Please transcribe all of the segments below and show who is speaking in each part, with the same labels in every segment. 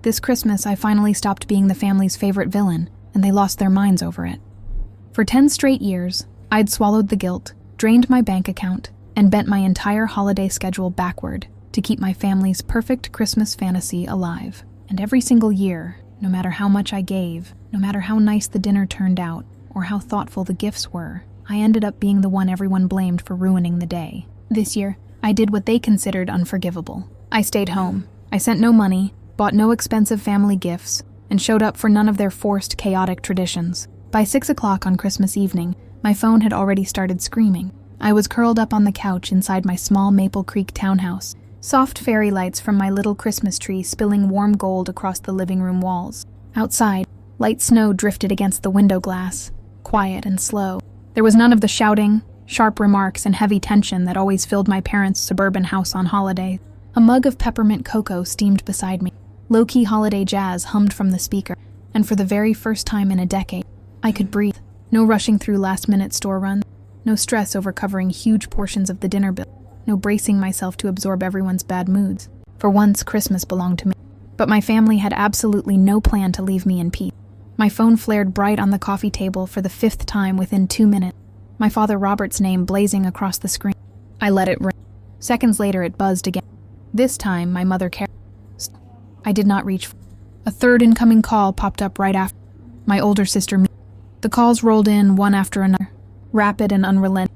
Speaker 1: This Christmas, I finally stopped being the family's favorite villain, and they lost their minds over it. For 10 straight years, I'd swallowed the guilt, drained my bank account, and bent my entire holiday schedule backward to keep my family's perfect Christmas fantasy alive. And every single year, no matter how much I gave, no matter how nice the dinner turned out, or how thoughtful the gifts were, I ended up being the one everyone blamed for ruining the day. This year, I did what they considered unforgivable. I stayed home. I sent no money, bought no expensive family gifts, and showed up for none of their forced, chaotic traditions. By 6 o'clock on Christmas evening, my phone had already started screaming. I was curled up on the couch inside my small Maple Creek townhouse, soft fairy lights from my little Christmas tree spilling warm gold across the living room walls. Outside, light snow drifted against the window glass, quiet and slow. There was none of the shouting, sharp remarks, and heavy tension that always filled my parents' suburban house on holiday. A mug of peppermint cocoa steamed beside me. Low-key holiday jazz hummed from the speaker, and for the very first time in a decade, I could breathe. No rushing through last-minute store runs, no stress over covering huge portions of the dinner bill, no bracing myself to absorb everyone's bad moods. For once, Christmas belonged to me. But my family had absolutely no plan to leave me in peace. My phone flared bright on the coffee table for the 5th time within 2 minutes, my father Robert's name blazing across the screen. I let it ring. Seconds later, it buzzed again. This time, my mother Carol. I did not reach. A third incoming call popped up right after. My older sister, me. The calls rolled in one after another, rapid and unrelenting,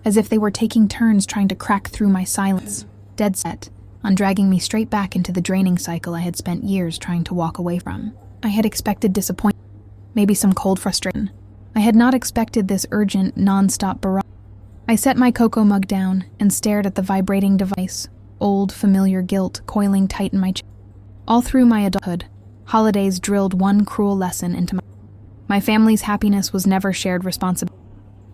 Speaker 1: as if they were taking turns trying to crack through my silence, dead set on dragging me straight back into the draining cycle I had spent years trying to walk away from. I had expected disappointment, maybe some cold frustration. I had not expected this urgent, non-stop barrage. I set my cocoa mug down and stared at the vibrating device, old, familiar guilt coiling tight in my chest. All through my adulthood, holidays drilled one cruel lesson into my family's happiness was never shared responsibility.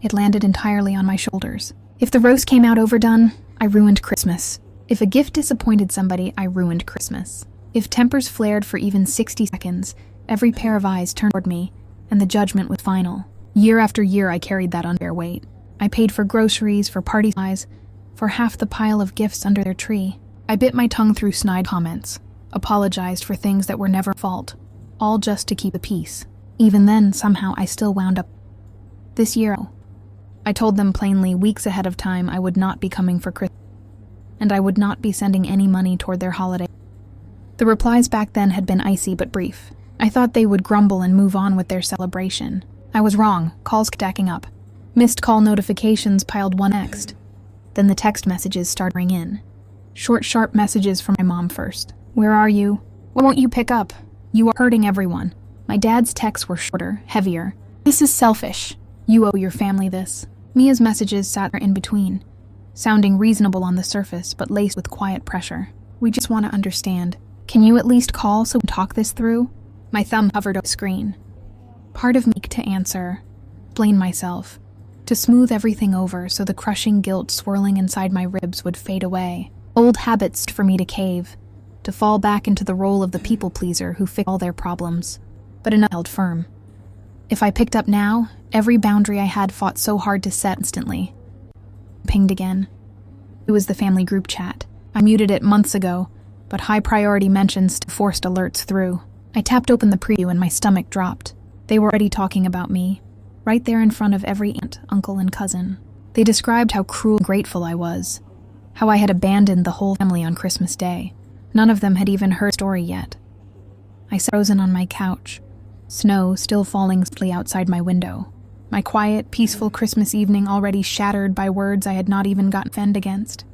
Speaker 1: It landed entirely on my shoulders. If the roast came out overdone, I ruined Christmas. If a gift disappointed somebody, I ruined Christmas. If tempers flared for even 60 seconds, every pair of eyes turned toward me, and the judgment was final. Year after year, I carried that unfair weight. I paid for groceries, for party supplies, for half the pile of gifts under their tree. I bit my tongue through snide comments, apologized for things that were never fault, all just to keep the peace. Even then, somehow, I still wound up. This year, I told them plainly weeks ahead of time I would not be coming for Christmas, and I would not be sending any money toward their holiday. The replies back then had been icy but brief. I thought they would grumble and move on with their celebration. I was wrong. Calls stacking up. Missed call notifications piled one next. Then the text messages started ringing in. Short, sharp messages from my mom first. Where are you? Why won't you pick up? You are hurting everyone. My dad's texts were shorter, heavier. This is selfish. You owe your family this. Mia's messages sat in between, sounding reasonable on the surface but laced with quiet pressure. We just want to understand. Can you at least call so we can talk this through? My thumb hovered over the screen. Part of me to answer, blame myself, to smooth everything over so the crushing guilt swirling inside my ribs would fade away. Old habits for me to cave, to fall back into the role of the people pleaser who fixed all their problems. But enough held firm. If I picked up now, every boundary I had fought so hard to set instantly. Pinged again. It was the family group chat. I muted it months ago, but high priority mentions still forced alerts through. I tapped open the preview and my stomach dropped. They were already talking about me, right there in front of every aunt, uncle, and cousin. They described how cruel and grateful I was, how I had abandoned the whole family on Christmas Day. None of them had even heard the story yet. I sat frozen on my couch, snow still falling softly outside my window. My quiet, peaceful Christmas evening already shattered by words I had not even gotten fend against.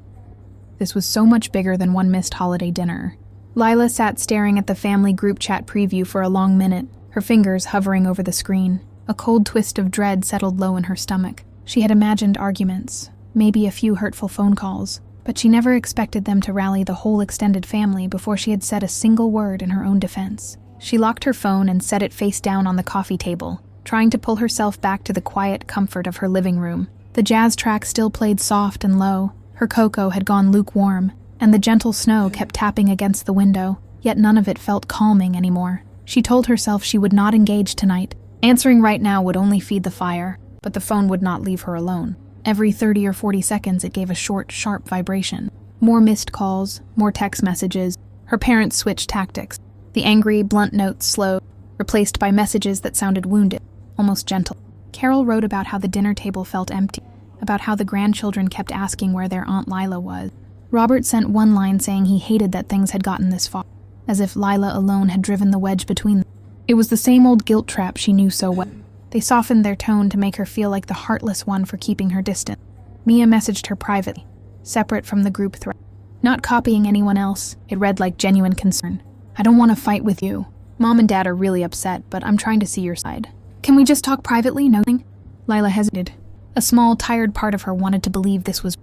Speaker 1: This was so much bigger than one missed holiday dinner. Lila sat staring at the family group chat preview for a long minute, her fingers hovering over the screen. A cold twist of dread settled low in her stomach. She had imagined arguments, maybe a few hurtful phone calls, but she never expected them to rally the whole extended family before she had said a single word in her own defense. She locked her phone and set it face down on the coffee table, trying to pull herself back to the quiet comfort of her living room. The jazz track still played soft and low. Her cocoa had gone lukewarm, and the gentle snow kept tapping against the window, yet none of it felt calming anymore. She told herself she would not engage tonight. Answering right now would only feed the fire, but the phone would not leave her alone. Every 30 or 40 seconds it gave a short, sharp vibration. More missed calls, more text messages. Her parents switched tactics. The angry, blunt notes slowed, replaced by messages that sounded wounded, almost gentle. Carol wrote about how the dinner table felt empty, about how the grandchildren kept asking where their Aunt Lila was. Robert sent one line saying he hated that things had gotten this far, as if Lila alone had driven the wedge between them. It was the same old guilt trap she knew so well. They softened their tone to make her feel like the heartless one for keeping her distant. Mia messaged her privately, separate from the group thread. Not copying anyone else, it read like genuine concern. I don't want to fight with you. Mom and Dad are really upset, but I'm trying to see your side. Can we just talk privately? Nothing? Lila hesitated. A small, tired part of her wanted to believe this was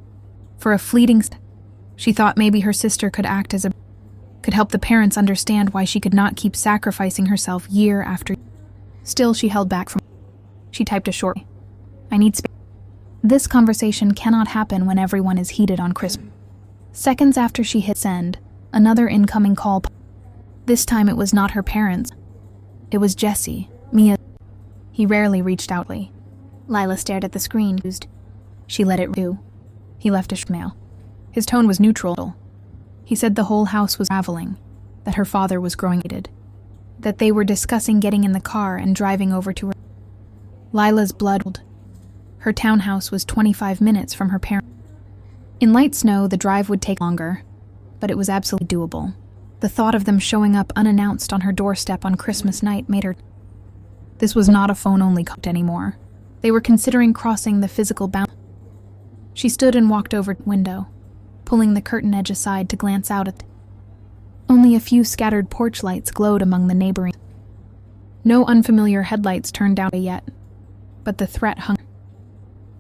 Speaker 1: for a fleeting she thought maybe her sister could act as could help the parents understand why she could not keep sacrificing herself year after year. Still, she held back from. She typed a short, I need space. This conversation cannot happen when everyone is heated on Christmas. Seconds after she hit send, another incoming call. This time it was not her parents. It was Jesse, Mia. He rarely reached out. Lila stared at the screen. She let it do. He left a mail. His tone was neutral. He said the whole house was raveling, that her father was growing heated, that they were discussing getting in the car and driving over to her. Lila's blood. Her townhouse was 25 minutes from her parents. In light snow, the drive would take longer, but it was absolutely doable. The thought of them showing up unannounced on her doorstep on Christmas night made her. This was not a phone-only call anymore. They were considering crossing the physical boundary. She stood and walked over to the window, pulling the curtain edge aside to glance out at. Only a few scattered porch lights glowed among the neighboring. No unfamiliar headlights turned down yet, but the threat hung.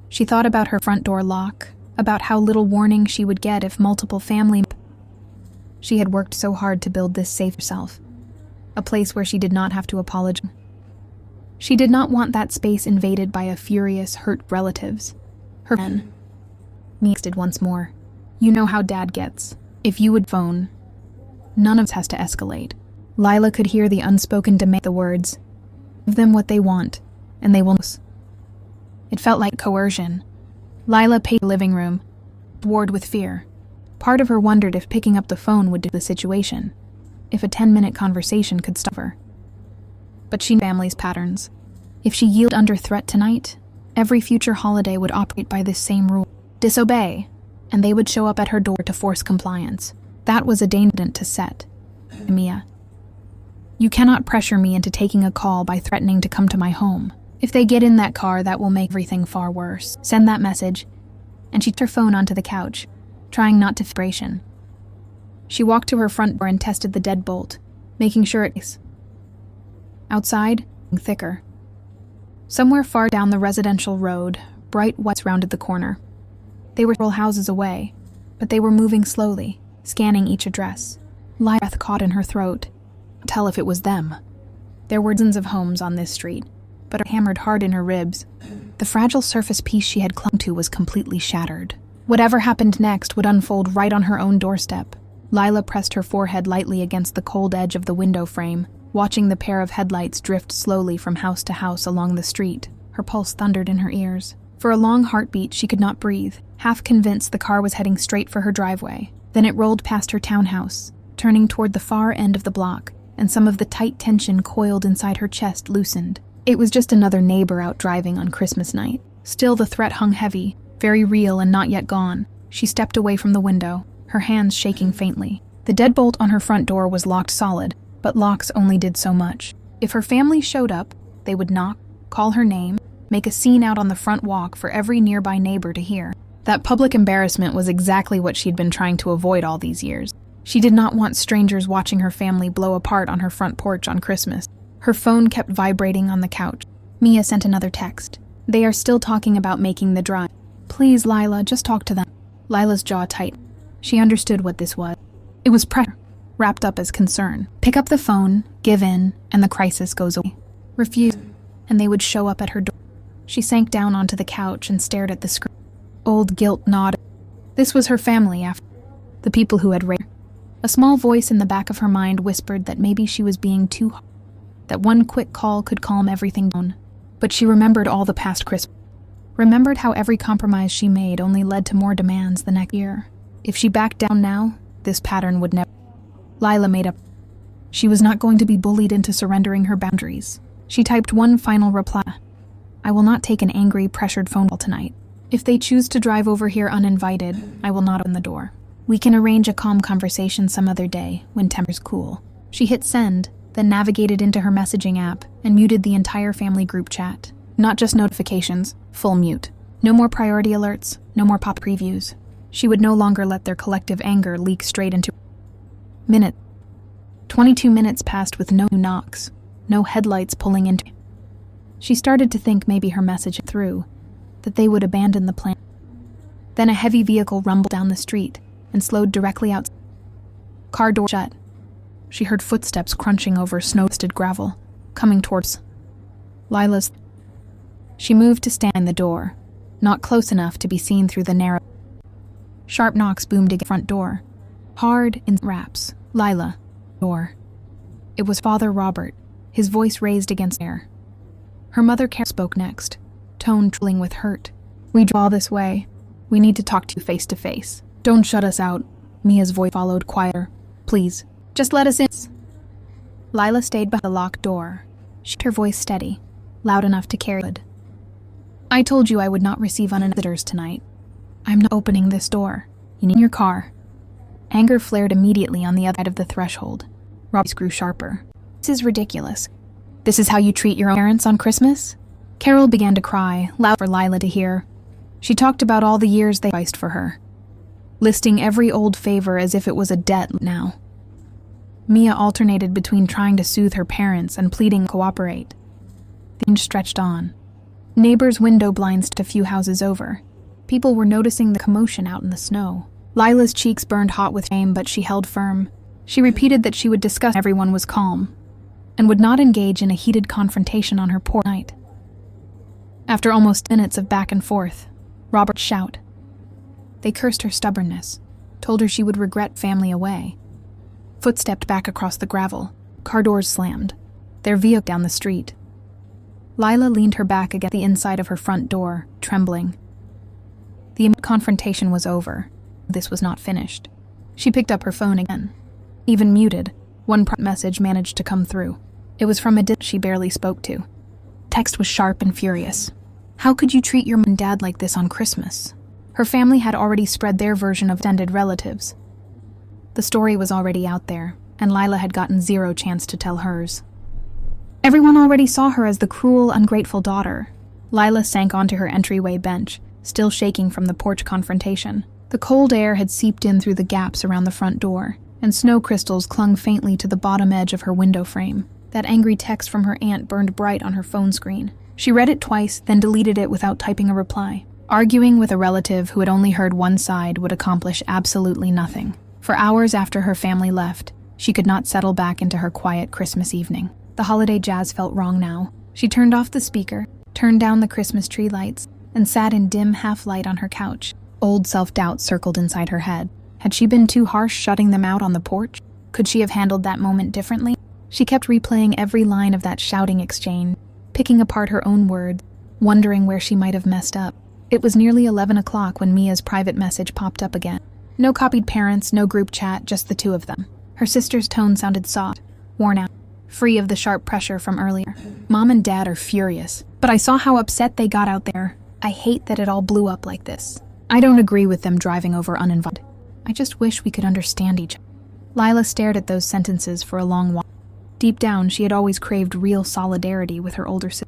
Speaker 1: She thought about her front door lock, about how little warning she would get if multiple family. She had worked so hard to build this safe herself, a place where she did not have to apologize. She did not want that space invaded by a furious, hurt relatives. Her men. Mia texted once more. You know how Dad gets. If you would phone. None of us has to escalate. Lila could hear the unspoken demand, the words. Give them what they want, and they will. It felt like coercion. Lila paced the living room, bored with fear. Part of her wondered if picking up the phone would do the situation, if a 10-minute conversation could stop her. But she knew family's patterns. If she yielded under threat tonight, every future holiday would operate by this same rule. Disobey, and they would show up at her door to force compliance. That was a danger to set. Mia. You cannot pressure me into taking a call by threatening to come to my home. If they get in that car, that will make everything far worse. Send that message. And she put her phone onto the couch, trying not to vibration. She walked to her front door and tested the deadbolt, making sure it was. Outside, thicker. Somewhere far down the residential road, bright whites rounded the corner. They were several houses away, but they were moving slowly, scanning each address. Lila's breath caught in her throat. Tell if it was them. There were dozens of homes on this street, but it hammered hard in her ribs. The fragile surface piece she had clung to was completely shattered. Whatever happened next would unfold right on her own doorstep. Lila pressed her forehead lightly against the cold edge of the window frame, watching the pair of headlights drift slowly from house to house along the street. Her pulse thundered in her ears. For a long heartbeat, she could not breathe, half convinced the car was heading straight for her driveway. Then it rolled past her townhouse, turning toward the far end of the block, and some of the tight tension coiled inside her chest loosened. It was just another neighbor out driving on Christmas night. Still, the threat hung heavy, very real and not yet gone. She stepped away from the window, her hands shaking faintly. The deadbolt on her front door was locked solid, but locks only did so much. If her family showed up, they would knock, call her name, make a scene out on the front walk for every nearby neighbor to hear. That public embarrassment was exactly what she'd been trying to avoid all these years. She did not want strangers watching her family blow apart on her front porch on Christmas. Her phone kept vibrating on the couch. Mia sent another text. They are still talking about making the drive. Please, Lila, just talk to them. Lila's jaw tightened. She understood what this was. It was pressure, wrapped up as concern. Pick up the phone, give in, and the crisis goes away. Refuse, and they would show up at her door. She sank down onto the couch and stared at the screen. Old guilt nodded. This was her family after the people who had raised her. A small voice in the back of her mind whispered that maybe she was being too hard, that one quick call could calm everything down. But she remembered all the past Christmas. Remembered how every compromise she made only led to more demands the next year. If she backed down now, this pattern would never. Lila made up. She was not going to be bullied into surrendering her boundaries. She typed one final reply. I will not take an angry, pressured phone call tonight. If they choose to drive over here uninvited, I will not open the door. We can arrange a calm conversation some other day, when temper's cool. She hit send, then navigated into her messaging app and muted the entire family group chat. Not just notifications, full mute. No more priority alerts, no more pop previews. She would no longer let their collective anger leak straight into minute. 22 minutes passed with no knocks, no headlights pulling into. She started to think maybe her message through, that they would abandon the plan. Then a heavy vehicle rumbled down the street and slowed directly out. Car door shut. She heard footsteps crunching over snow-dusted gravel, coming towards Lila's. She moved to stand in the door, not close enough to be seen through the narrow. Sharp knocks boomed against the front door. Hard in raps. Lila. Door. It was Father Robert, his voice raised against air. Her mother Carol spoke next, tone trilling with hurt. We draw this way. We need to talk to you face to face. Don't shut us out. Mia's voice followed quieter. Please, just let us in. Lila stayed by the locked door. She kept her voice steady, loud enough to carry it. I told you I would not receive visitors tonight. I'm not opening this door. You need your car. Anger flared immediately on the other side of the threshold. Robbie's grew sharper. This is ridiculous. This is how you treat your own parents on Christmas? Carol began to cry, loud for Lila to hear. She talked about all the years they sacrificed for her, listing every old favor as if it was a debt now. Mia alternated between trying to soothe her parents and pleading to cooperate. The inch stretched on. Neighbors' window blinds a few houses over. People were noticing the commotion out in the snow. Lila's cheeks burned hot with shame, but she held firm. She repeated that she would discuss everyone was calm, and would not engage in a heated confrontation on her poor night. After almost minutes of back and forth, Robert shouted. They cursed her stubbornness, told her she would regret family away. Foot stepped back across the gravel. Car doors slammed. Their vehicle down the street. Lila leaned her back against the inside of her front door, trembling. The confrontation was over. This was not finished. She picked up her phone again. Even muted, one message managed to come through. It was from a distance she barely spoke to. Text was sharp and furious. How could you treat your mom and dad like this on Christmas? Her family had already spread their version of extended relatives. The story was already out there, and Lila had gotten zero chance to tell hers. Everyone already saw her as the cruel, ungrateful daughter. Lila sank onto her entryway bench, still shaking from the porch confrontation. The cold air had seeped in through the gaps around the front door, and snow crystals clung faintly to the bottom edge of her window frame. That angry text from her aunt burned bright on her phone screen. She read it twice, then deleted it without typing a reply. Arguing with a relative who had only heard one side would accomplish absolutely nothing. For hours after her family left, she could not settle back into her quiet Christmas evening. The holiday jazz felt wrong now. She turned off the speaker, turned down the Christmas tree lights, and sat in dim half-light on her couch. Old self-doubt circled inside her head. Had she been too harsh shutting them out on the porch? Could she have handled that moment differently? She kept replaying every line of that shouting exchange, picking apart her own words, wondering where she might have messed up. It was nearly 11 o'clock when Mia's private message popped up again. No copied parents, no group chat, just the two of them. Her sister's tone sounded soft, worn out, free of the sharp pressure from earlier. Mom and Dad are furious, but I saw how upset they got out there. I hate that it all blew up like this. I don't agree with them driving over uninvited. I just wish we could understand each other. Lila stared at those sentences for a long while. Deep down, she had always craved real solidarity with her older sister.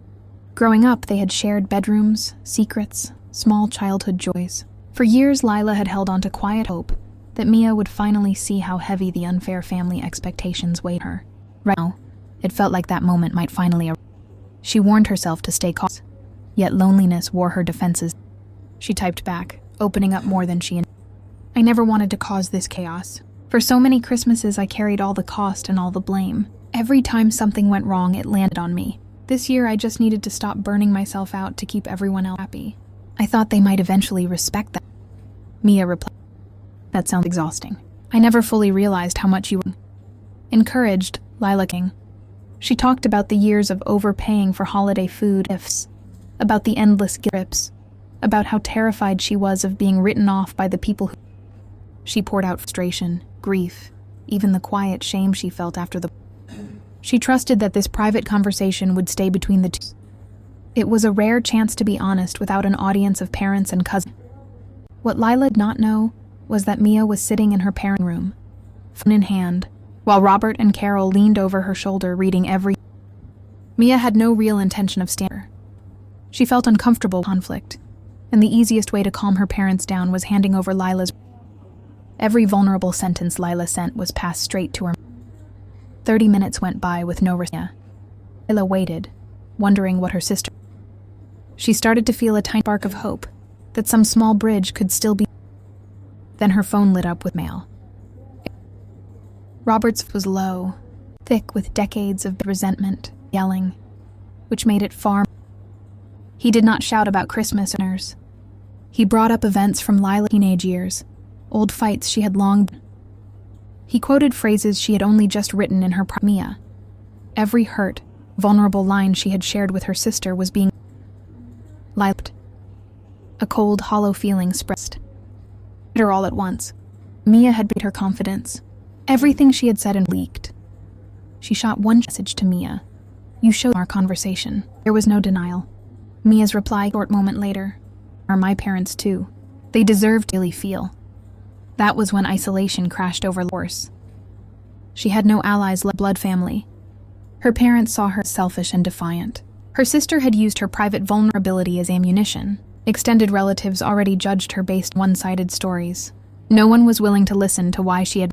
Speaker 1: Growing up, they had shared bedrooms, secrets, small childhood joys. For years, Lila had held on to quiet hope that Mia would finally see how heavy the unfair family expectations weighed her. Right now, it felt like that moment might finally arrive. She warned herself to stay calm, yet loneliness wore her defenses. She typed back, opening up more than she intended. I never wanted to cause this chaos. For so many Christmases, I carried all the cost and all the blame. Every time something went wrong, it landed on me. This year, I just needed to stop burning myself out to keep everyone else happy. I thought they might eventually respect that. Mia replied, that sounds exhausting. I never fully realized how much you were. Encouraged, Lila King. She talked about the years of overpaying for holiday food gifts, about the endless trips, about how terrified she was of being written off by the people who. She poured out frustration, grief, even the quiet shame she felt after the. She trusted that this private conversation would stay between the two. It was a rare chance to be honest without an audience of parents and cousins. What Lila did not know was that Mia was sitting in her parent room, phone in hand, while Robert and Carol leaned over her shoulder reading every. Mia had no real intention of standing. She felt uncomfortable with conflict, and the easiest way to calm her parents down was handing over Lila's. Every vulnerable sentence Lila sent was passed straight to her. 30 minutes went by with no response. Lila waited, wondering what her sister. She started to feel a tiny spark of hope that some small bridge could still be. Then her phone lit up with mail. Robert's voice was low, thick with decades of resentment, yelling, which made it far. He did not shout about Christmas dinners. He brought up events from Lila's teenage years, old fights she had long. He quoted phrases she had only just written in her Mia. Every hurt, vulnerable line she had shared with her sister was being lipped. A cold, hollow feeling spread her all at once. Mia had betrayed her confidence. Everything she had said and leaked. She shot one message to Mia. "You showed our conversation." There was no denial. Mia's reply a short moment later. "Are my parents too. They deserve to really feel." That was when isolation crashed over Lors. She had no allies, blood family. Her parents saw her as selfish and defiant. Her sister had used her private vulnerability as ammunition. Extended relatives already judged her based on one-sided stories. No one was willing to listen to why she had.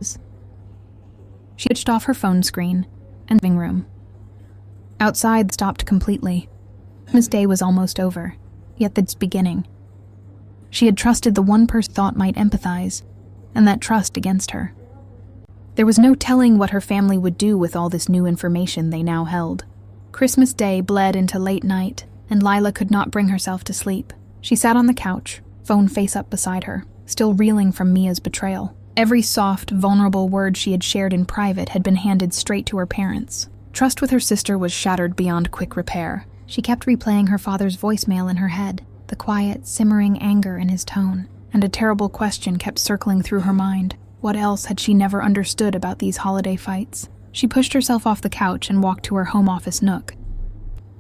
Speaker 1: She switched off her phone screen and living room. Outside stopped completely. Christmas Day was almost over, yet the beginning. She had trusted the one person thought might empathize, and that trust against her. There was no telling what her family would do with all this new information they now held. Christmas Day bled into late night, and Lila could not bring herself to sleep. She sat on the couch, phone face up beside her, still reeling from Mia's betrayal. Every soft, vulnerable word she had shared in private had been handed straight to her parents. Trust with her sister was shattered beyond quick repair. She kept replaying her father's voicemail in her head, the quiet, simmering anger in his tone, and a terrible question kept circling through her mind. What else had she never understood about these holiday fights? She pushed herself off the couch and walked to her home office nook.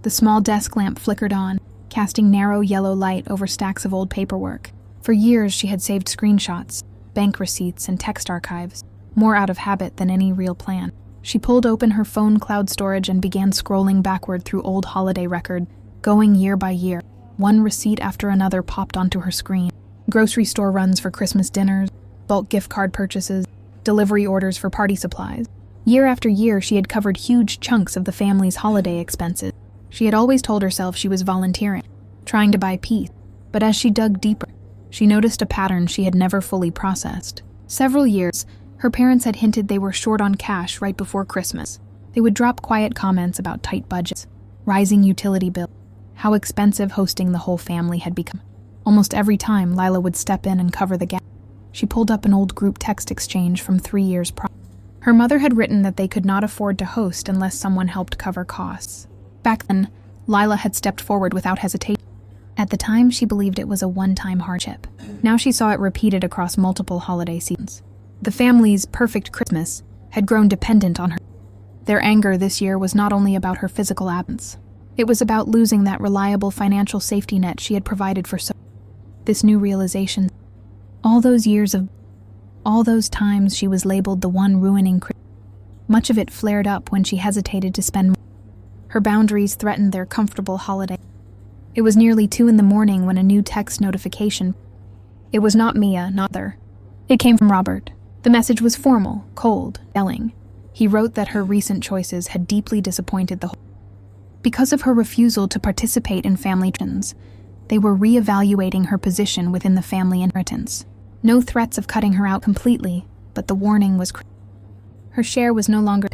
Speaker 1: The small desk lamp flickered on, casting narrow yellow light over stacks of old paperwork. For years she had saved screenshots, bank receipts, and text archives, more out of habit than any real plan. She pulled open her phone cloud storage and began scrolling backward through old holiday records, going year by year. One receipt after another popped onto her screen. Grocery store runs for Christmas dinners, bulk gift card purchases, delivery orders for party supplies. Year after year, she had covered huge chunks of the family's holiday expenses. She had always told herself she was volunteering, trying to buy peace. But as she dug deeper, she noticed a pattern she had never fully processed. Several years, her parents had hinted they were short on cash right before Christmas. They would drop quiet comments about tight budgets, rising utility bills, how expensive hosting the whole family had become. Almost every time, Lila would step in and cover the gap. She pulled up an old group text exchange from 3 years prior. Her mother had written that they could not afford to host unless someone helped cover costs. Back then, Lila had stepped forward without hesitation. At the time, she believed it was a one-time hardship. Now she saw it repeated across multiple holiday seasons. The family's perfect Christmas had grown dependent on her. Their anger this year was not only about her physical absence. It was about losing that reliable financial safety net she had provided for so. This new realization. All those times she was labeled the one ruining Christmas. Much of it flared up when she hesitated to spend more. Her boundaries threatened their comfortable holiday. It was nearly 2 a.m. when a new text notification. It was not Mia, not her. It came from Robert. The message was formal, cold, yelling. He wrote that her recent choices had deeply disappointed the whole. Because of her refusal to participate in family traditions, they were re-evaluating her position within the family inheritance. No threats of cutting her out completely, but the warning was her share was no longer.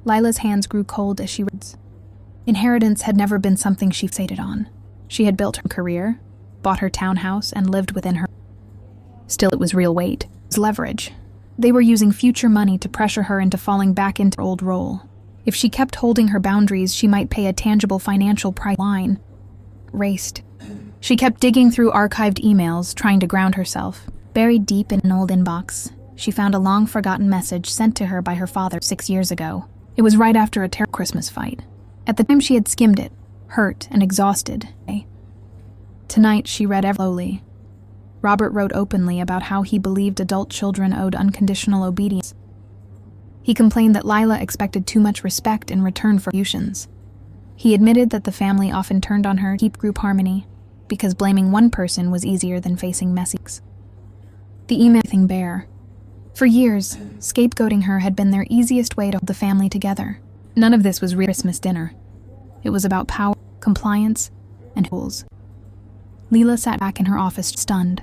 Speaker 1: Lila's hands grew cold as she read. Inheritance had never been something she fixated on. She had built her career, bought her townhouse, and lived within her. Still, it was real weight. It was leverage. They were using future money to pressure her into falling back into her old role. If she kept holding her boundaries, she might pay a tangible financial price. Line raced. She kept digging through archived emails, trying to ground herself. Buried deep in an old inbox, she found a long-forgotten message sent to her by her father 6 years ago. It was right after a terrible Christmas fight. At the time she had skimmed it, hurt and exhausted. Tonight she read slowly. Robert wrote openly about how he believed adult children owed unconditional obedience. He complained that Lila expected too much respect in return for contributions. He admitted that the family often turned on her to keep group harmony, because blaming one person was easier than facing messies. The email thing bare. For years, scapegoating her had been their easiest way to hold the family together. None of this was real Christmas dinner. It was about power, compliance, and tools. Leela sat back in her office stunned.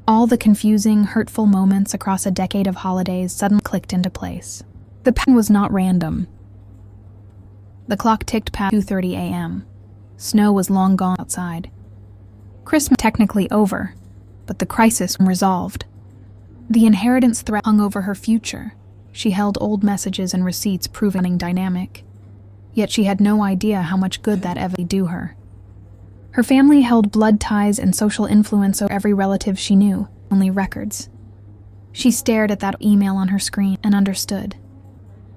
Speaker 1: All the confusing, hurtful moments across a decade of holidays suddenly clicked into place. The pattern was not random. The clock ticked past 2:30 a.m. Snow was long gone outside. Christmas technically over, but the crisis was resolved. The inheritance threat hung over her future. She held old messages and receipts proving dynamic. Yet she had no idea how much good that ever do her. Her family held blood ties and social influence over every relative she knew, only records. She stared at that email on her screen and understood.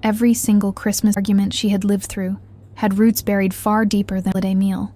Speaker 1: Every single Christmas argument she had lived through had roots buried far deeper than the holiday meal.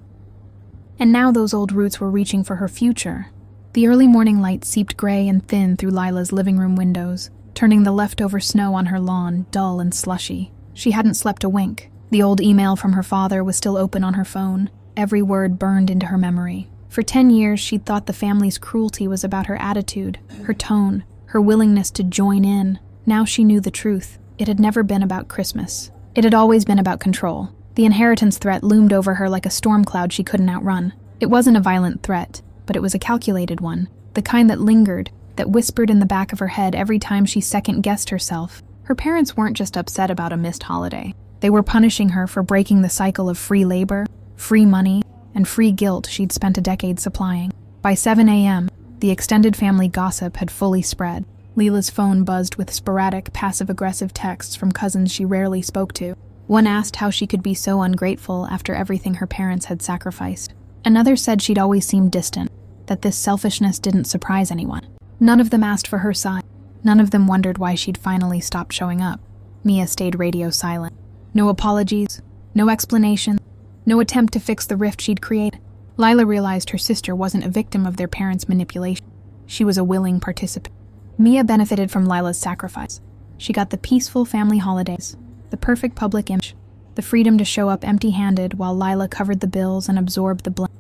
Speaker 1: And now those old roots were reaching for her future. The early morning light seeped gray and thin through Lila's living room windows, turning the leftover snow on her lawn dull and slushy. She hadn't slept a wink. The old email from her father was still open on her phone. Every word burned into her memory. For 10 years, she'd thought the family's cruelty was about her attitude, her tone, her willingness to join in. Now she knew the truth. It had never been about Christmas. It had always been about control. The inheritance threat loomed over her like a storm cloud she couldn't outrun. It wasn't a violent threat, but it was a calculated one, the kind that lingered, that whispered in the back of her head every time she second-guessed herself. Her parents weren't just upset about a missed holiday. They were punishing her for breaking the cycle of free labor, free money, and free guilt she'd spent a decade supplying. By 7 a.m., the extended family gossip had fully spread. Leela's phone buzzed with sporadic, passive-aggressive texts from cousins she rarely spoke to. One asked how she could be so ungrateful after everything her parents had sacrificed. Another said she'd always seemed distant, that this selfishness didn't surprise anyone. None of them asked for her side. None of them wondered why she'd finally stopped showing up. Mia stayed radio silent. No apologies, no explanation, no attempt to fix the rift she'd created. Lila realized her sister wasn't a victim of their parents' manipulation. She was a willing participant. Mia benefited from Lila's sacrifice. She got the peaceful family holidays, the perfect public image, the freedom to show up empty-handed while Lila covered the bills and absorbed the blame.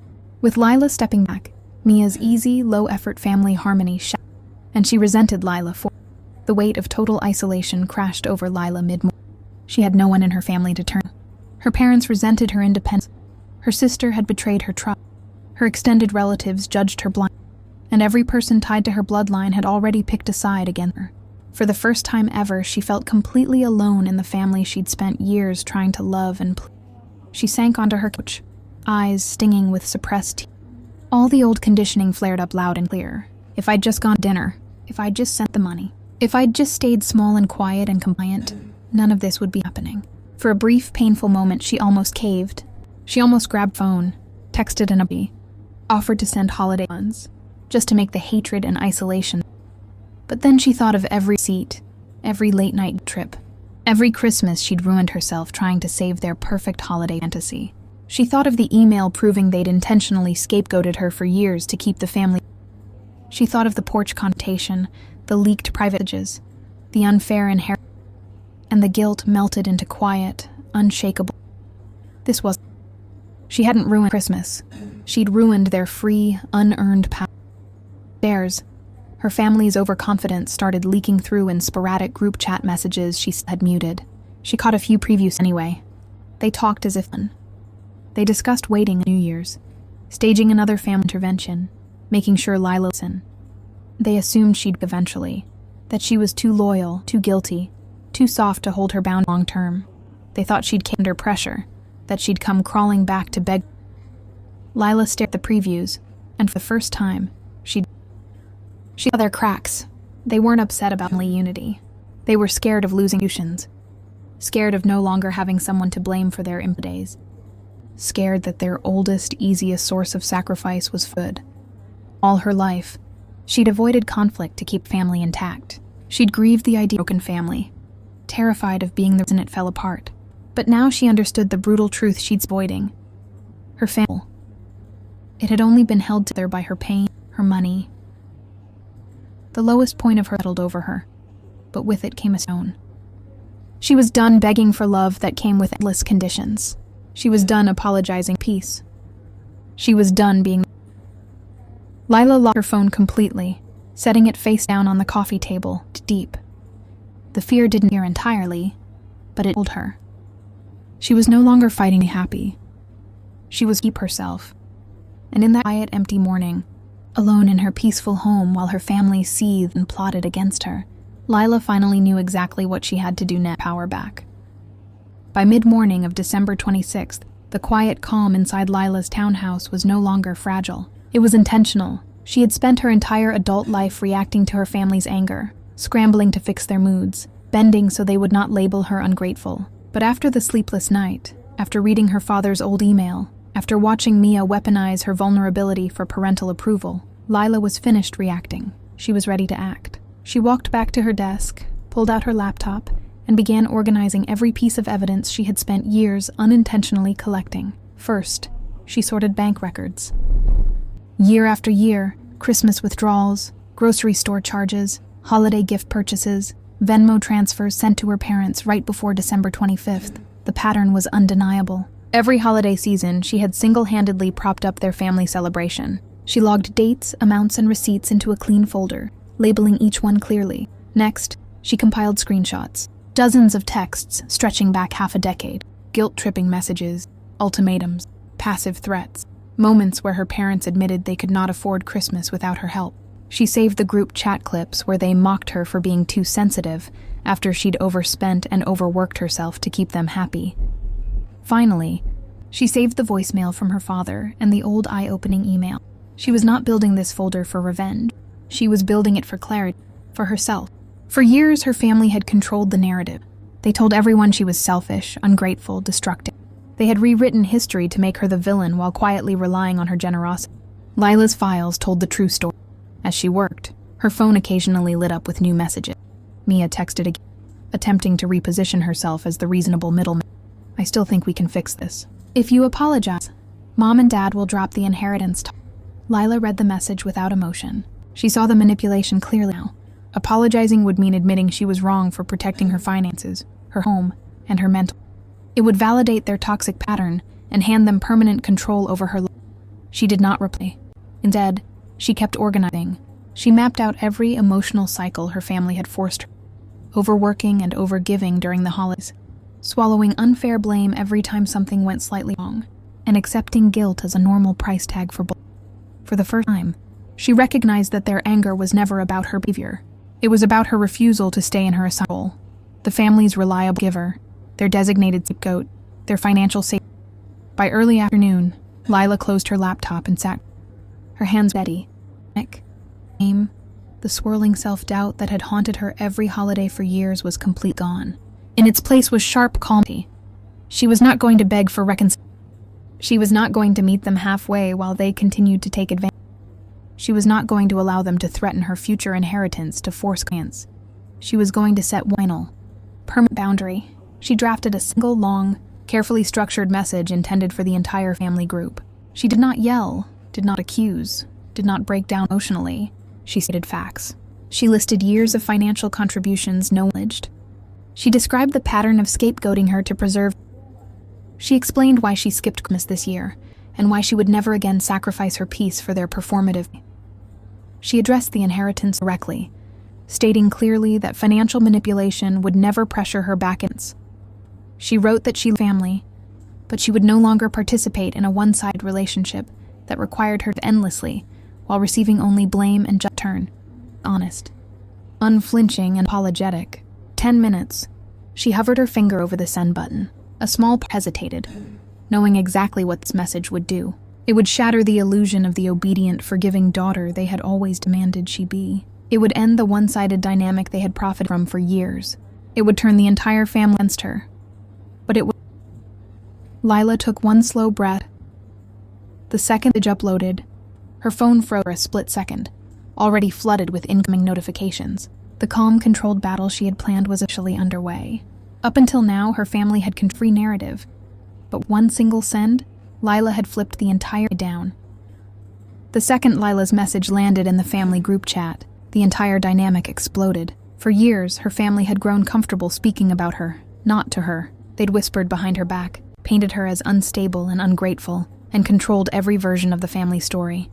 Speaker 1: With Lila stepping back, Mia's easy, low-effort family harmony shattered, and she resented Lila for it. The weight of total isolation crashed over Lila mid-morning. She had no one in her family to turn to. Her parents resented her independence. Her sister had betrayed her trust. Her extended relatives judged her blindly, and every person tied to her bloodline had already picked a side against her. For the first time ever, she felt completely alone in the family she'd spent years trying to love and please. She sank onto her couch, eyes stinging with suppressed tears. All the old conditioning flared up loud and clear. If I'd just gone to dinner, if I'd just sent the money, if I'd just stayed small and quiet and compliant, none of this would be happening. For a brief, painful moment, she almost caved. She almost grabbed phone, texted an update, offered to send holiday funds, just to make the hatred and isolation. But then she thought of every seat, every late-night trip, every Christmas she'd ruined herself trying to save their perfect holiday fantasy. She thought of the email proving they'd intentionally scapegoated her for years to keep the family. She thought of the porch confrontation, the leaked private messages, the unfair inheritance, and the guilt melted into quiet, unshakable. This was. She hadn't ruined Christmas. She'd ruined their free, unearned power. Theirs. Her family's overconfidence started leaking through in sporadic group chat messages she had muted. She caught a few previews anyway. They talked as if fun. They discussed waiting New Year's, staging another family intervention, making sure Lila listened. They assumed she'd eventually, that she was too loyal, too guilty, too soft to hold her bound long term. They thought she'd cave under pressure, that she'd come crawling back to beg. Lila stared at the previews, and for the first time, she saw their cracks. They weren't upset about family unity. They were scared of losing illusions, scared of no longer having someone to blame for their imp days, scared that their oldest, easiest source of sacrifice was food. All her life, she'd avoided conflict to keep family intact. She'd grieved the idea of a broken family, terrified of being the reason it fell apart. But now she understood the brutal truth she'd been avoiding. Her family. It had only been held together by her pain, her money. The lowest point of her settled over her, but with it came a stone. She was done begging for love that came with endless conditions. She was done apologizing for peace. She was done being... Lila locked her phone completely, setting it face down on the coffee table, deep. The fear didn't hear entirely, but it told her. She was no longer fighting to be happy. She was keep herself. And in that quiet, empty morning, alone in her peaceful home while her family seethed and plotted against her, Lila finally knew exactly what she had to do next. Power back. By mid-morning of December 26th, the quiet calm inside Lila's townhouse was no longer fragile. It was intentional. She had spent her entire adult life reacting to her family's anger, scrambling to fix their moods, bending so they would not label her ungrateful. But after the sleepless night, after reading her father's old email, after watching Mia weaponize her vulnerability for parental approval, Lila was finished reacting. She was ready to act. She walked back to her desk, pulled out her laptop, and began organizing every piece of evidence she had spent years unintentionally collecting. First, she sorted bank records. Year after year, Christmas withdrawals, grocery store charges, holiday gift purchases, Venmo transfers sent to her parents right before December 25th. The pattern was undeniable. Every holiday season, she had single-handedly propped up their family celebration. She logged dates, amounts, and receipts into a clean folder, labeling each one clearly. Next, she compiled screenshots. Dozens of texts stretching back half a decade. Guilt-tripping messages, ultimatums, passive threats. Moments where her parents admitted they could not afford Christmas without her help. She saved the group chat clips where they mocked her for being too sensitive after she'd overspent and overworked herself to keep them happy. Finally, she saved the voicemail from her father and the old eye-opening email. She was not building this folder for revenge. She was building it for clarity, for herself. For years, her family had controlled the narrative. They told everyone she was selfish, ungrateful, destructive. They had rewritten history to make her the villain while quietly relying on her generosity. Lila's files told the true story. As she worked, her phone occasionally lit up with new messages. Mia texted again, attempting to reposition herself as the reasonable middleman. I still think we can fix this. If you apologize, Mom and Dad will drop the inheritance. Lila read the message without emotion. She saw the manipulation clearly now. Apologizing would mean admitting she was wrong for protecting her finances, her home, and her mental. It would validate their toxic pattern and hand them permanent control over her life. She did not reply. Instead, she kept organizing. She mapped out every emotional cycle her family had forced her. Overworking and overgiving during the holidays, swallowing unfair blame every time something went slightly wrong, and accepting guilt as a normal price tag for both. For the first time, she recognized that their anger was never about her behavior. It was about her refusal to stay in her assigned role, the family's reliable giver, their designated scapegoat, their financial safety. By early afternoon, Lila closed her laptop and sat, her hands steady. Shame, the swirling self-doubt that had haunted her every holiday for years was completely gone. In its place was sharp calmity. She was not going to beg for reconciliation. She was not going to meet them halfway while they continued to take advantage. She was not going to allow them to threaten her future inheritance to force clients. She was going to set one final, permanent boundary. She drafted a single long, carefully structured message intended for the entire family group. She did not yell, did not accuse, did not break down emotionally. She stated facts. She listed years of financial contributions no one acknowledged. She described the pattern of scapegoating her to preserve. She explained why she skipped Christmas this year, and why she would never again sacrifice her peace for their performative. She addressed the inheritance directly, stating clearly that financial manipulation would never pressure her back in. She wrote that she loved family, but she would no longer participate in a one-sided relationship that required her to endlessly, while receiving only blame and just turn. Honest, unflinching, and apologetic. 10 minutes. She hovered her finger over the send button. A small part hesitated, knowing exactly what this message would do. It would shatter the illusion of the obedient, forgiving daughter they had always demanded she be. It would end the one-sided dynamic they had profited from for years. It would turn the entire family against her. But it would... Lila took one slow breath. The second message uploaded, her phone froze for a split second, already flooded with incoming notifications. The calm, controlled battle she had planned was officially underway. Up until now, her family had free narrative. But one single send, Lila had flipped the entire down. The second Lila's message landed in the family group chat, the entire dynamic exploded. For years, her family had grown comfortable speaking about her, not to her. They'd whispered behind her back, painted her as unstable and ungrateful, and controlled every version of the family story.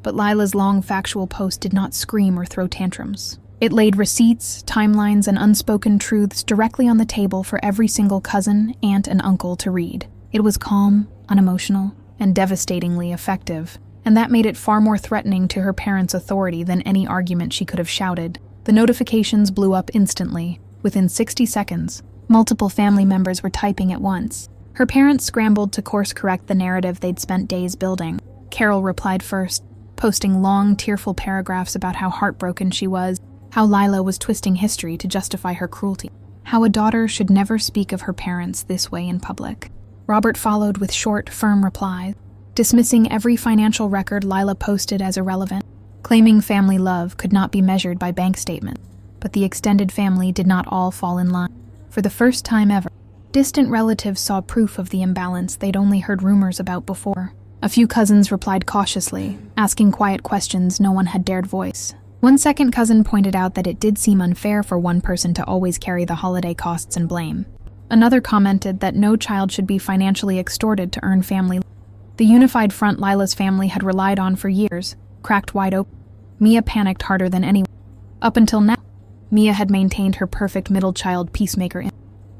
Speaker 1: But Lila's long factual post did not scream or throw tantrums. It laid receipts, timelines, and unspoken truths directly on the table for every single cousin, aunt, and uncle to read. It was calm, unemotional, and devastatingly effective, and that made it far more threatening to her parents' authority than any argument she could have shouted. The notifications blew up instantly. Within 60 seconds, multiple family members were typing at once. Her parents scrambled to course-correct the narrative they'd spent days building. Carol replied first, posting long, tearful paragraphs about how heartbroken she was, how Lila was twisting history to justify her cruelty, how a daughter should never speak of her parents this way in public. Robert followed with short, firm replies, dismissing every financial record Lila posted as irrelevant, claiming family love could not be measured by bank statements. But the extended family did not all fall in line. For the first time ever, distant relatives saw proof of the imbalance they'd only heard rumors about before. A few cousins replied cautiously, asking quiet questions no one had dared voice. One second cousin pointed out that it did seem unfair for one person to always carry the holiday costs and blame. Another commented that no child should be financially extorted to earn family love. The unified front Lila's family had relied on for years, cracked wide open. Mia panicked harder than anyone. Up until now, Mia had maintained her perfect middle child peacemaker.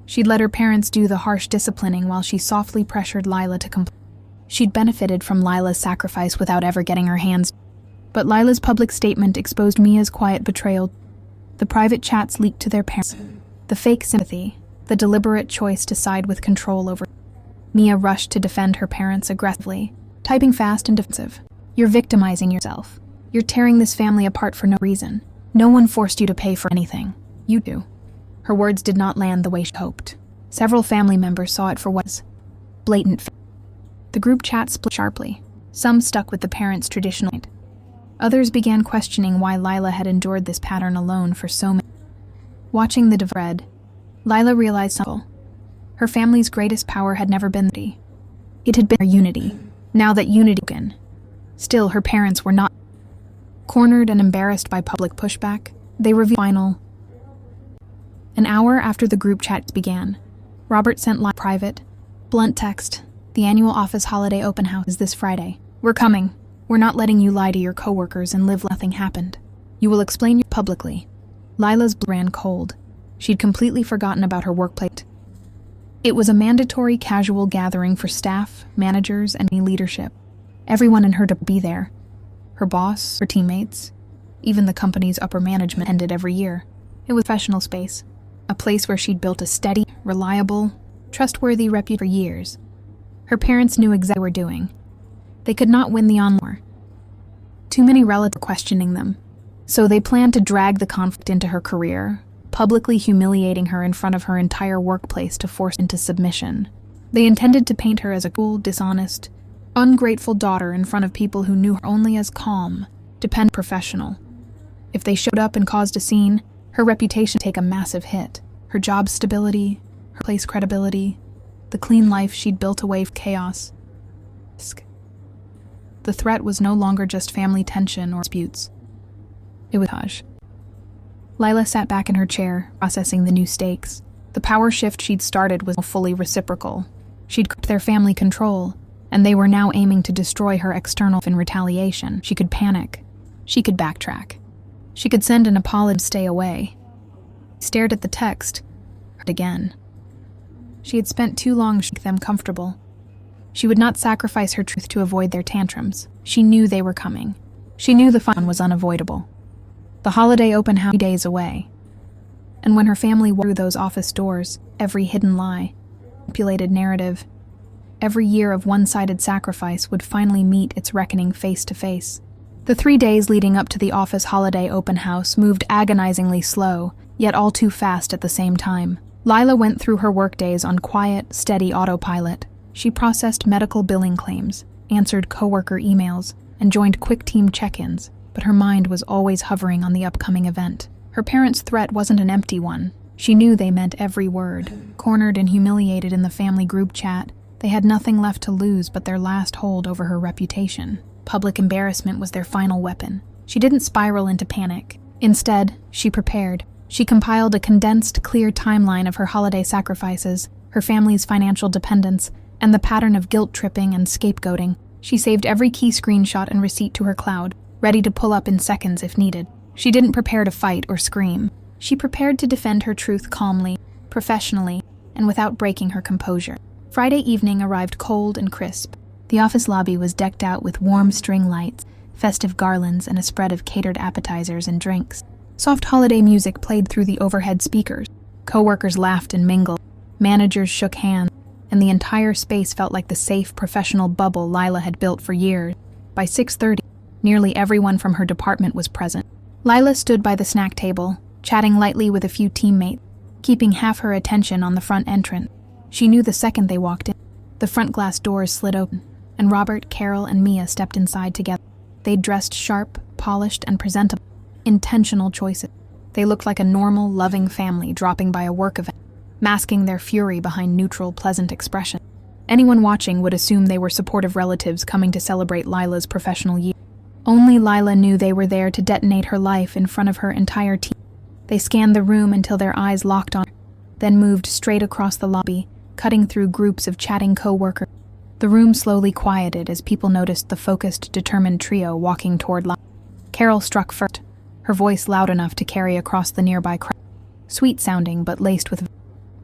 Speaker 1: She'd let her parents do the harsh disciplining while she softly pressured Lila to comply. She'd benefited from Lila's sacrifice without ever getting her hands. But Lila's public statement exposed Mia's quiet betrayal. The private chats leaked to their parents. The fake sympathy, the deliberate choice to side with control over. Mia rushed to defend her parents aggressively, typing fast and defensive. "You're victimizing yourself. You're tearing this family apart for no reason. No one forced you to pay for anything. You do." Her words did not land the way she hoped. Several family members saw it for what was blatant. The group chat split sharply. Some stuck with the parents' traditional. Others began questioning why Lila had endured this pattern alone for so many. Watching the thread, Lila realized something. Her family's greatest power had never been unity. It had been her unity. Now that unity was broken. Still, her parents were not. Cornered and embarrassed by public pushback, they revealed final. An hour after the group chat began, Robert sent Lila private, blunt text. "The annual office holiday open house is this Friday. We're coming. We're not letting you lie to your coworkers and live like nothing happened. You will explain your publicly." Lila's blood ran cold. She'd completely forgotten about her workplace. It was a mandatory casual gathering for staff, managers, and leadership. Everyone in her to be there. Her boss, her teammates, even the company's upper management ended every year. It was a professional space, a place where she'd built a steady, reliable, trustworthy reputation for years. Her parents knew exactly what they were doing. They could not win the honor. Too many relatives were questioning them, so they planned to drag the conflict into her career, publicly humiliating her in front of her entire workplace to force her into submission. They intended to paint her as a cool, dishonest, ungrateful daughter in front of people who knew her only as calm, dependent professional. If they showed up and caused a scene, her reputation would take a massive hit. Her job stability, her place credibility, the clean life she'd built away from chaos. The threat was no longer just family tension or disputes. It was hush. Lila sat back in her chair, processing the new stakes. The power shift she'd started was fully reciprocal. She'd cut their family control, and they were now aiming to destroy her external in retaliation. She could panic. She could backtrack. She could send an apology and stay away. She stared at the text again. She had spent too long to make them comfortable. She would not sacrifice her truth to avoid their tantrums. She knew they were coming. She knew the fun was unavoidable. The holiday open house 3 days away. And when her family walked through those office doors, every hidden lie, manipulated narrative, every year of one-sided sacrifice would finally meet its reckoning face to face. The 3 days leading up to the office holiday open house moved agonizingly slow, yet all too fast at the same time. Lila went through her workdays on quiet, steady autopilot. She processed medical billing claims, answered coworker emails, and joined quick team check-ins, but her mind was always hovering on the upcoming event. Her parents' threat wasn't an empty one. She knew they meant every word. Cornered and humiliated in the family group chat, they had nothing left to lose but their last hold over her reputation. Public embarrassment was their final weapon. She didn't spiral into panic. Instead, she prepared. She compiled a condensed, clear timeline of her holiday sacrifices, her family's financial dependence, and the pattern of guilt-tripping and scapegoating. She saved every key screenshot and receipt to her cloud, ready to pull up in seconds if needed. She didn't prepare to fight or scream. She prepared to defend her truth calmly, professionally, and without breaking her composure. Friday evening arrived cold and crisp. The office lobby was decked out with warm string lights, festive garlands, and a spread of catered appetizers and drinks. Soft holiday music played through the overhead speakers. Coworkers laughed and mingled. Managers shook hands, and the entire space felt like the safe, professional bubble Lila had built for years. By 6:30, nearly everyone from her department was present. Lila stood by the snack table, chatting lightly with a few teammates, keeping half her attention on the front entrance. She knew the second they walked in. The front glass doors slid open, and Robert, Carol, and Mia stepped inside together. They'd dressed sharp, polished, and presentable. Intentional choices. They looked like a normal, loving family dropping by a work event, masking their fury behind neutral, pleasant expression. Anyone watching would assume they were supportive relatives coming to celebrate Lila's professional year. Only Lila knew they were there to detonate her life in front of her entire team. They scanned the room until their eyes locked on her, then moved straight across the lobby, cutting through groups of chatting co-workers. The room slowly quieted as people noticed the focused, determined trio walking toward Lila. Carol struck first, her voice loud enough to carry across the nearby crowd. Sweet-sounding, but laced with...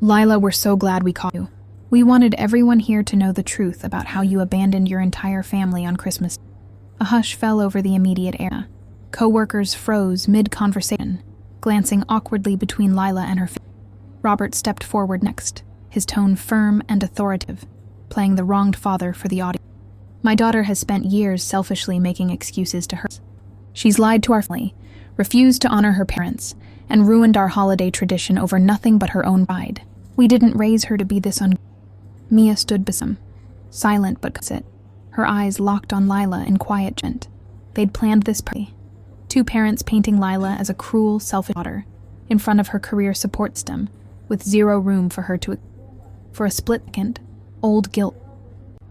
Speaker 1: Lila, we're so glad we caught you. We wanted everyone here to know the truth about how you abandoned your entire family on Christmas. A hush fell over the immediate area. Co-workers froze mid-conversation, glancing awkwardly between Lila and her family. Robert stepped forward next, his tone firm and authoritative, playing the wronged father for the audience. My daughter has spent years selfishly making excuses to her. She's lied to our family, refused to honor her parents, and ruined our holiday tradition over nothing but her own pride. We didn't raise her to be this Mia stood beside him, silent but quiet, her eyes locked on Lila in quiet gent. They'd planned this party. Two parents painting Lila as a cruel, selfish daughter, in front of her career support system, with zero room for her to... For a split second, old guilt.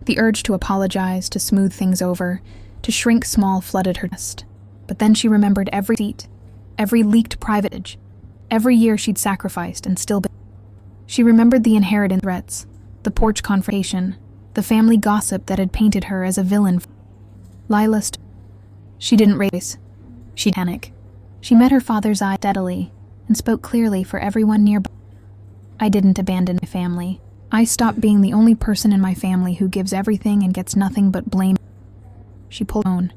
Speaker 1: The urge to apologize, to smooth things over, to shrink small flooded her chest. But then she remembered every seat, every leaked privilege, every year she'd sacrificed and still been. She remembered the inheritance threats, the porch confrontation, the family gossip that had painted her as a villain. Lila She didn't race. She'd panic. She met her father's eye steadily and spoke clearly for everyone nearby. I didn't abandon my family. I stopped being the only person in my family who gives everything and gets nothing but blame. She pulled on,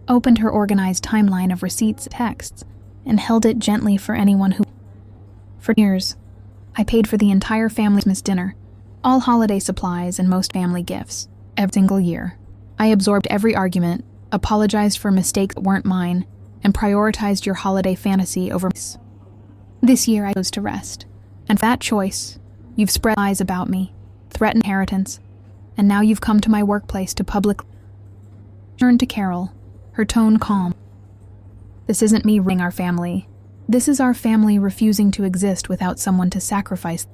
Speaker 1: opened her organized timeline of receipts and texts, and held it gently for anyone who... For years, I paid for the entire family's Christmas dinner, all holiday supplies and most family gifts, every single year. I absorbed every argument, apologized for mistakes that weren't mine, and prioritized your holiday fantasy over this. This year I chose to rest, and for that choice, you've spread lies about me, threatened inheritance, and now you've come to my workplace to publicly... Turned to Carol, her tone calm. This isn't me ruining our family. This is our family refusing to exist without someone to sacrifice.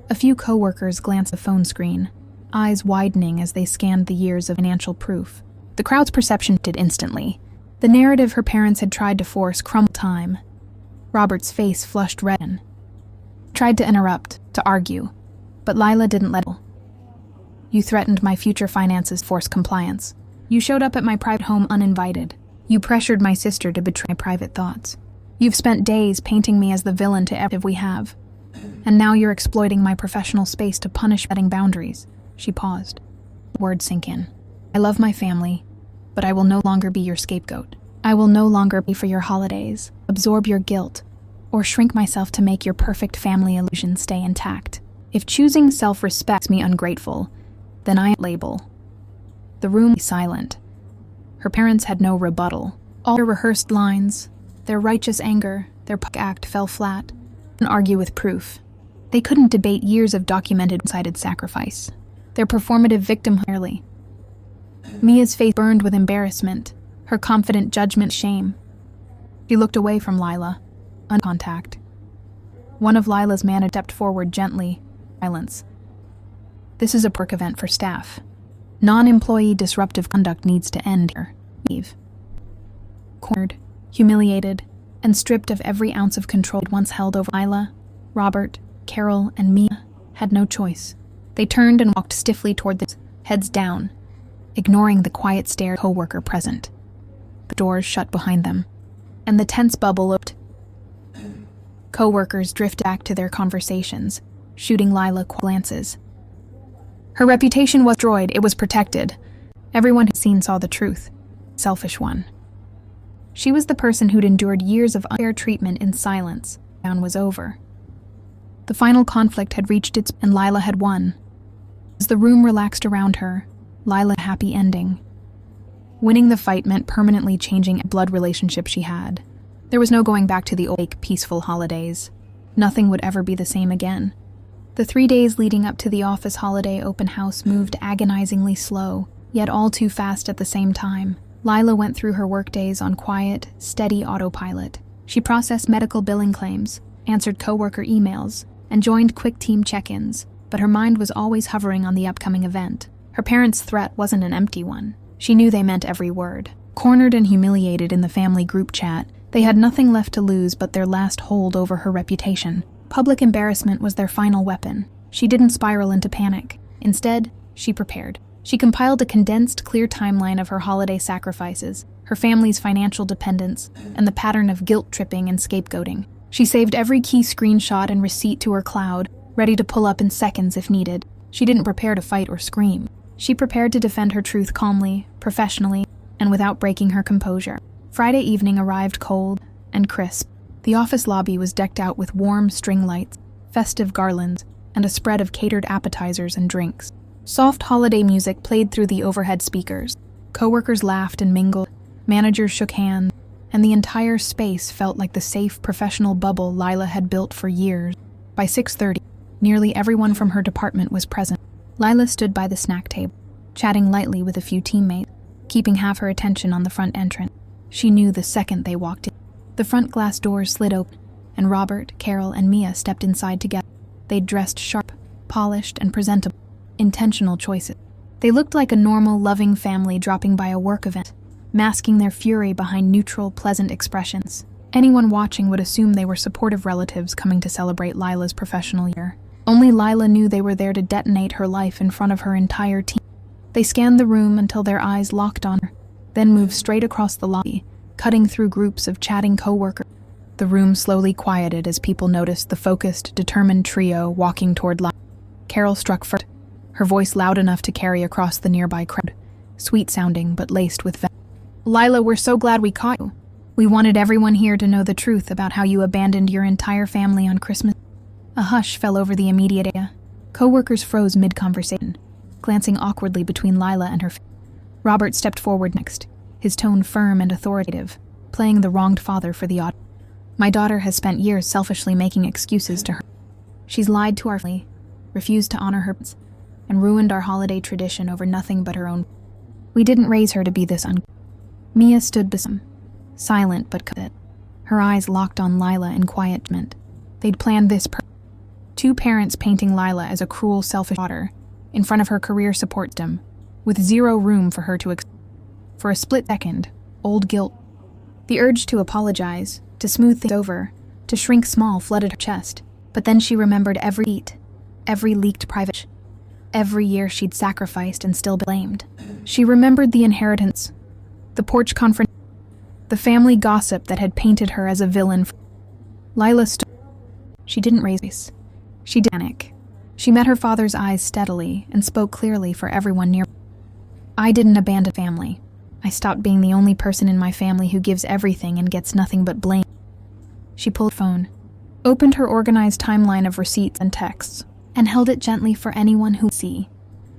Speaker 1: A few co-workers glanced at the phone screen, eyes widening as they scanned the years of financial proof. The crowd's perception shifted instantly. The narrative her parents had tried to force crumbled time. Robert's face flushed red and tried to interrupt, to argue, but Lila didn't let go. You threatened my future finances, forced compliance. You showed up at my private home uninvited. You pressured my sister to betray my private thoughts. You've spent days painting me as the villain to everything we have. And now you're exploiting my professional space to punish setting boundaries. She paused. The words sink in. I love my family, but I will no longer be your scapegoat. I will no longer pay for your holidays, absorb your guilt, or shrink myself to make your perfect family illusion stay intact. If choosing self-respect makes me ungrateful, then I label. The room was silent. Her parents had no rebuttal. All their rehearsed lines, their righteous anger, their public act fell flat. And argue with proof. They couldn't debate years of documented one-sided sacrifice. Their performative victim clearly. Mia's face burned with embarrassment, her confident judgment shame. She looked away from Lila, Uncontact. One of Lila's managers stepped forward gently. Silence. This is a perk event for staff. Non-employee disruptive conduct needs to end here. Leave. Cornered, humiliated, and stripped of every ounce of control once held over Lila, Robert, Carol, and Mia had no choice. They turned and walked stiffly toward the heads down, ignoring the quiet stare of co-worker present. The doors shut behind them, and the tense bubble opened. Co-workers drifted back to their conversations, shooting Lila glances. Her reputation was destroyed, it was protected. Everyone who'd seen saw the truth. Selfish one. She was the person who'd endured years of unfair treatment in silence. Down was over. The final conflict had reached its and Lila had won. As the room relaxed around her, Lila had a happy ending. Winning the fight meant permanently changing a blood relationship she had. There was no going back to the old, peaceful holidays. Nothing would ever be the same again. The 3 days leading up to the office holiday open house moved agonizingly slow, yet all too fast at the same time. Lila went through her workdays on quiet, steady autopilot. She processed medical billing claims, answered coworker emails, and joined quick team check-ins, but her mind was always hovering on the upcoming event. Her parents' threat wasn't an empty one. She knew they meant every word. Cornered and humiliated in the family group chat, they had nothing left to lose but their last hold over her reputation. Public embarrassment was their final weapon. She didn't spiral into panic. Instead, she prepared. She compiled a condensed, clear timeline of her holiday sacrifices, her family's financial dependence, and the pattern of guilt-tripping and scapegoating. She saved every key screenshot and receipt to her cloud, ready to pull up in seconds if needed. She didn't prepare to fight or scream. She prepared to defend her truth calmly, professionally, and without breaking her composure. Friday evening arrived cold and crisp. The office lobby was decked out with warm string lights, festive garlands, and a spread of catered appetizers and drinks. Soft holiday music played through the overhead speakers. Coworkers laughed and mingled, managers shook hands, and the entire space felt like the safe, professional bubble Lila had built for years. By 6:30, nearly everyone from her department was present. Lila stood by the snack table, chatting lightly with a few teammates, keeping half her attention on the front entrance. She knew the second they walked in. The front glass doors slid open, and Robert, Carol, and Mia stepped inside together. They'd dressed sharp, polished, and presentable. Intentional choices. They looked like a normal, loving family dropping by a work event, masking their fury behind neutral, pleasant expressions. Anyone watching would assume they were supportive relatives coming to celebrate Lila's professional year. Only Lila knew they were there to detonate her life in front of her entire team. They scanned the room until their eyes locked on her, then moved straight across the lobby, cutting through groups of chatting coworkers. The room slowly quieted as people noticed the focused, determined trio walking toward Lila. Carol struck first, her voice loud enough to carry across the nearby crowd, sweet-sounding but laced with venom. Lila, we're so glad we caught you. We wanted everyone here to know the truth about how you abandoned your entire family on Christmas. A hush fell over the immediate area. Coworkers froze mid-conversation, glancing awkwardly between Lila and her family. Robert stepped forward next, his tone firm and authoritative, playing the wronged father for the audience. My daughter has spent years selfishly making excuses to her. She's lied to our family, refused to honor her parents, and ruined our holiday tradition over nothing but her own. We didn't raise her to be this Mia stood beside him, silent but confident, her eyes locked on Lila in quiet judgment. They'd planned this Two parents painting Lila as a cruel, selfish daughter, in front of her career support system, with zero room for her to For a split second, old guilt, the urge to apologize, to smooth things over, to shrink small flooded her chest. But then she remembered every eat, every leaked private, every year she'd sacrificed and still blamed. She remembered the inheritance, the porch confrontation, the family gossip that had painted her as a villain. Lila stood. She didn't raise her voice. She didn't panic. She met her father's eyes steadily and spoke clearly for everyone near. I didn't abandon family. I stopped being the only person in my family who gives everything and gets nothing but blame. She pulled her phone, opened her organized timeline of receipts and texts, and held it gently for anyone who would see.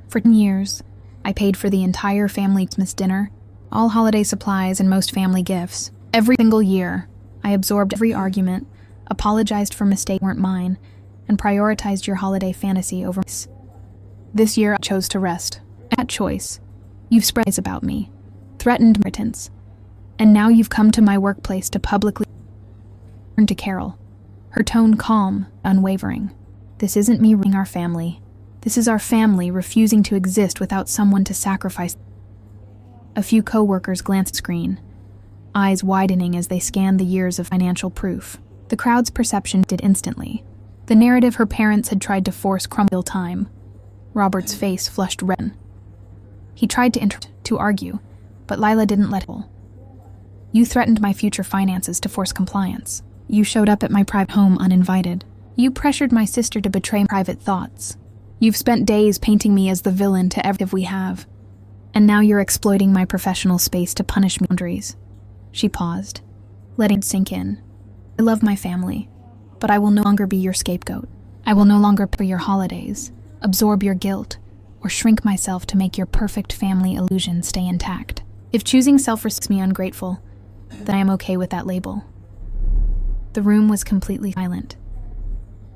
Speaker 1: For 10 years, I paid for the entire family Christmas dinner, all holiday supplies and most family gifts. Every single year, I absorbed every argument, apologized for mistakes that weren't mine, and prioritized your holiday fantasy over me. This year, I chose to rest. That choice, you've spread lies about me, threatened inheritance, and now you've come to my workplace to publicly Turned to Carol, her tone calm, unwavering. This isn't me ruining our family. This is our family refusing to exist without someone to sacrifice. A few co-workers glanced at the screen, eyes widening as they scanned the years of financial proof. The crowd's perception did instantly. The narrative her parents had tried to force crumbled time. Robert's face flushed red. He tried to argue, but Lila didn't let him. You threatened my future finances to force compliance. You showed up at my private home uninvited. You pressured my sister to betray private thoughts. You've spent days painting me as the villain to everything we have. And now you're exploiting my professional space to punish me. Boundaries. She paused, letting it sink in. I love my family, but I will no longer be your scapegoat. I will no longer pay for your holidays, absorb your guilt, or shrink myself to make your perfect family illusion stay intact. If choosing self-respect makes me ungrateful, then I am okay with that label. The room was completely silent.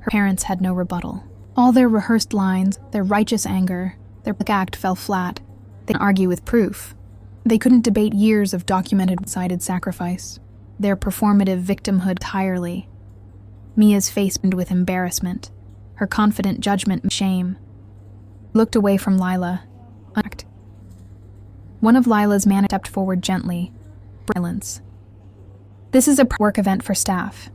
Speaker 1: Her parents had no rebuttal. All their rehearsed lines, their righteous anger, their act fell flat. They didn't argue with proof. They couldn't debate years of documented one-sided sacrifice. Their performative victimhood entirely. Mia's face burned with embarrassment, her confident judgment and shame. Looked away from Lila. One of Lila's men stepped forward gently. Silence. This is a work event for staff.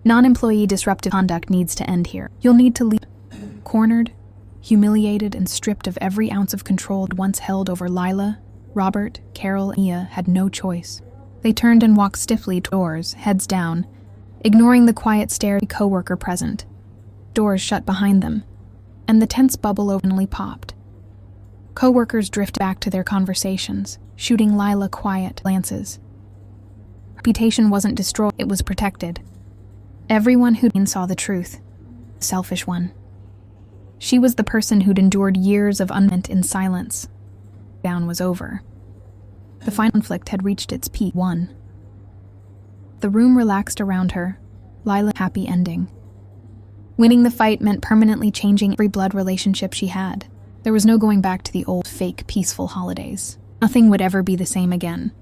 Speaker 1: Non-employee disruptive conduct needs to end here. You'll need to leave. Cornered, humiliated, and stripped of every ounce of control once held over Lila, Robert, Carol, and Mia had no choice. They turned and walked stiffly to doors, heads down, ignoring the quiet stare of a co-worker present. Doors shut behind them, and the tense bubble openly popped. Co-workers drifted back to their conversations, shooting Lila quiet glances. Her reputation wasn't destroyed, it was protected. Everyone who'd saw the truth. The selfish one. She was the person who'd endured years of unmeant in silence. Down was over. The final conflict had reached its peak. One. The room relaxed around her. Lila's happy ending. Winning the fight meant permanently changing every blood relationship she had. There was no going back to the old, fake, peaceful holidays. Nothing would ever be the same again.